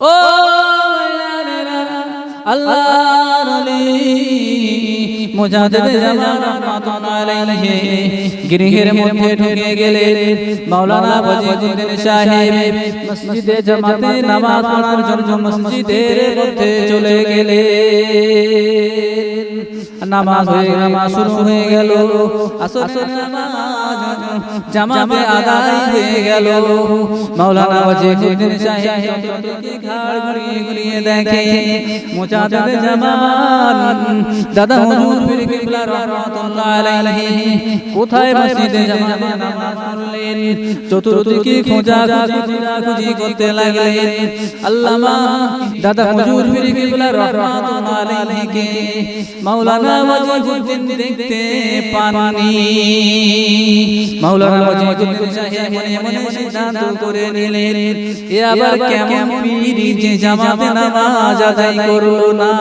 ও আল্লাহর ওলি মুজাদ্দিদ জামান রাহমাতুল্লাহ আলাইহি গৃহের মধ্যে ঢুকে গেলেন। মাওলানা ওয়াজিদুদ্দিন সাহেব মসজিদে জামাতে নামাজ পড়ার জন্য মসজিদের মধ্যে চলে গেলেন। নামাজ শুরু হয়ে গেল। আসরের নামাজ জামাতে আদায় হয়ে গেল। মাওলানা ওয়াজিদুদ্দিন সাহেব ঘাড় ঘুরিয়ে দেখে মুজাদ্দিদ জামান দাদা হুজুর পীর কিবলা রাহমাতুল্লাহ আলাইহি কোথায় মসজিদে জামাতে নামাজ পড়লেন। চতুর্দিকে খোঁজাখুঁজি করতে লাগলেন। আল্লামা দাদা হুজুর পীর কিবলা রাহমাতুল্লাহ আলাইহিকে মাওলানা ওয়াজিদুদ্দিন দেখতে পাননি। মাওলানা ওয়াজিদুদ্দিন সাহেব মনে মনে সিদ্ধান্ত করে নিলেন, এ আবার কেমন পীর যে জামাতে নামাজ আদায় করলো না।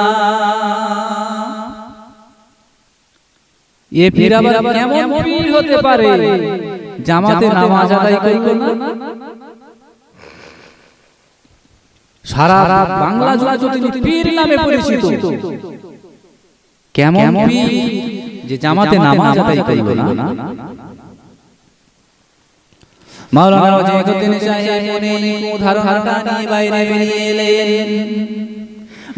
এ পীর আবার কেমন পীর হতে পারে জামাতে নামাজ আদায় করলো না। সারা বাংলা জুড়ে তিনি পীর নামে পরিচিত। কেমন পীর যে জামাতে নামাজ আদায় করলো না। মাওলানা ওয়াজিদুদ্দিন সাহেব মনে ধারণাটা নিয়ে বাইরে বেরিয়ে এলেন।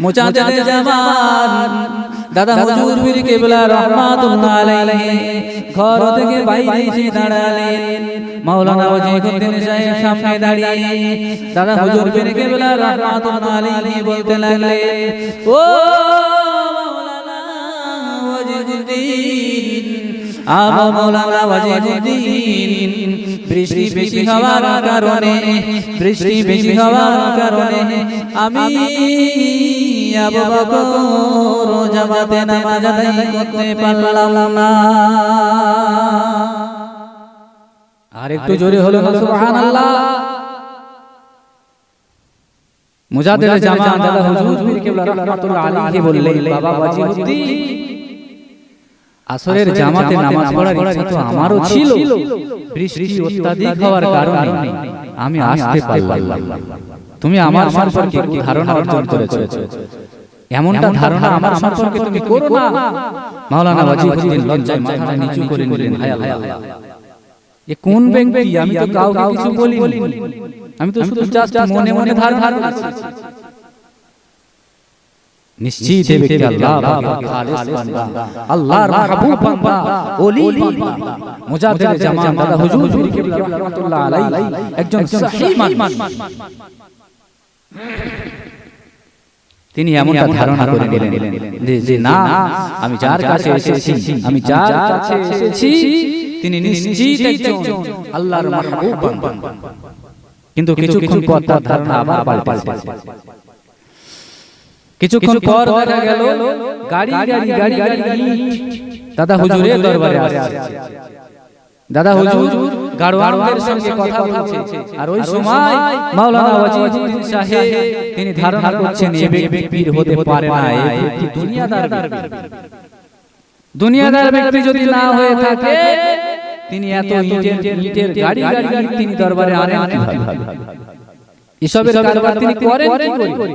মুজাদ্দিদ জামান দাদা হুজুর পীর কিবলা রাহমাতুল্লাহ আলাইহি ঘর থেকে বাইরে এসে দাঁড়ালেন। মাওলানা ওয়াজিদুদ্দিন সাহেব সামনে দাঁড়িয়ে দাদা হুজুর পীর কিবলা রাহমাতুল্লাহ আলাইহি বলতে লাগলেন, ও মাওলানা ওয়াজিদুদ্দিন, মাওলানা ওয়াজিদুদ্দিন, বৃষ্টি বেশি হওয়ার কারণে আমি আবু বকর জামাতে নামাজ আদায় করতে পারলাম না। আর একটু জোরে হলো সুবহানাল্লাহ। মুজাদ্দিদ জামান দাদা হুজুর পীর কিবলা রাহমাতুল্লাহ আলাইহি বললেন, বাবা ওয়াজিদুদ্দিন, আসরের জামাতে নামাজ পড়ার ইচ্ছা তো আমারও ছিল, বৃষ্টি অত্যাধিক হওয়ার কারণে আমি আসতে পারলাম না। তুমি আমার সম্পর্কে কি ধারণা অর্জন করেছো? এমনটা ধারণা আমার সম্পর্কে তুমি করো না। মাওলানা ওয়াজিদুদ্দিন লজ্জায় মাথা নিচু করে নিলেন, হায় আল্লাহ, এ কোন ব্যক্তি? আমি তো কাউকে কিছু বলিনি, আমি তো শুধু জাস্ট মনে মনে ধারণা করেছি। নিশ্চিত এই ব্যক্তি আল্লাহ পাকের খালিস বান্দা, আল্লাহর মাহবুব বান্দা, ওলি বান্দা। মুজাদ্দিদ জামান দাদা হুজুর পীর কিবলা রাহমাতুল্লাহ আলাইহি একজন সহিহ মানুষ। তিনি এমনটা ধারণা করে নিলেন যে না, আমি যার কাছে এসেছি তিনি নিশ্চিত একজন আল্লাহর মাহবুব বান্দা। কিন্তু কিছুক্ষণ পর তার ধারণা আবার পাল্টে। কিছুক্ষণ পর দেখা গেল গাড়ি দাদা হুজুরের দরবারে আসছে। দাদা হুজুর গাড়োয়ানদের সঙ্গে কথা বলছে। আর ওই সময় মাওলানা ওয়াজিদুদ্দিন সাহেব তিনি ধারণা করছেন এ ব্যক্তি পীর হতে পারে না, এই ব্যক্তি দুনিয়াদার ব্যক্তি যদি না হয়ে থাকে তিনি এত ইটের গাড়ি তিনি দরবারে আনেন কিভাবে? এসবের কারবার তিনি করেন কি করে?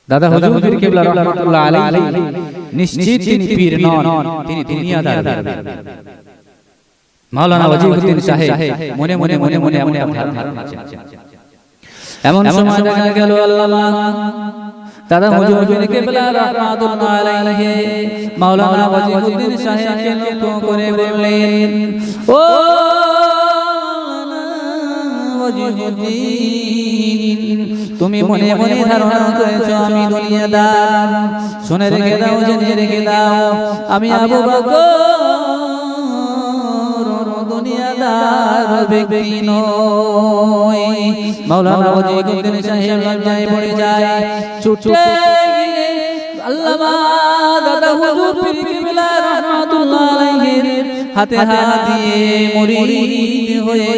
দাদা হুজুর পীর কিবলা রাহমাতুল্লাহ আলাইহি নিশ্চিত তিনি পীর নন, তিনি দুনিয়াদার। মাওলানা ওয়াজিদুদ্দিন সাহেব মনে মনে এমন ধারণা আছে। এমন সময় দেখা গেল আল্লাহ দাদা হুজুর পীর কিবলা রাহমাতুল্লাহ আলাইহি মাওলানা ওয়াজিদুদ্দিন সাহেবকে লক্ষ্য করে বললেন, ও ওয়াজিদুদ্দিন, তুমি মনে মনে ধারণা করেছো আমি দুনিয়াদার। শুনে রেখে দাও, জেনে রেখে দাও, আমি আবু বকর দুনিয়াদার ব্যক্তি নই। মাওলানা ওয়াজিদুদ্দিন সাহেব লজ্জায় পড়ে যায়, ছুটে গিয়ে আল্লামা দাদা হুজুর পীর কিবলা রাহমাতুল্লাহ আলাইহির হাতে হাত দিয়ে মুরিদ হয়ে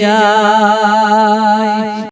যায়।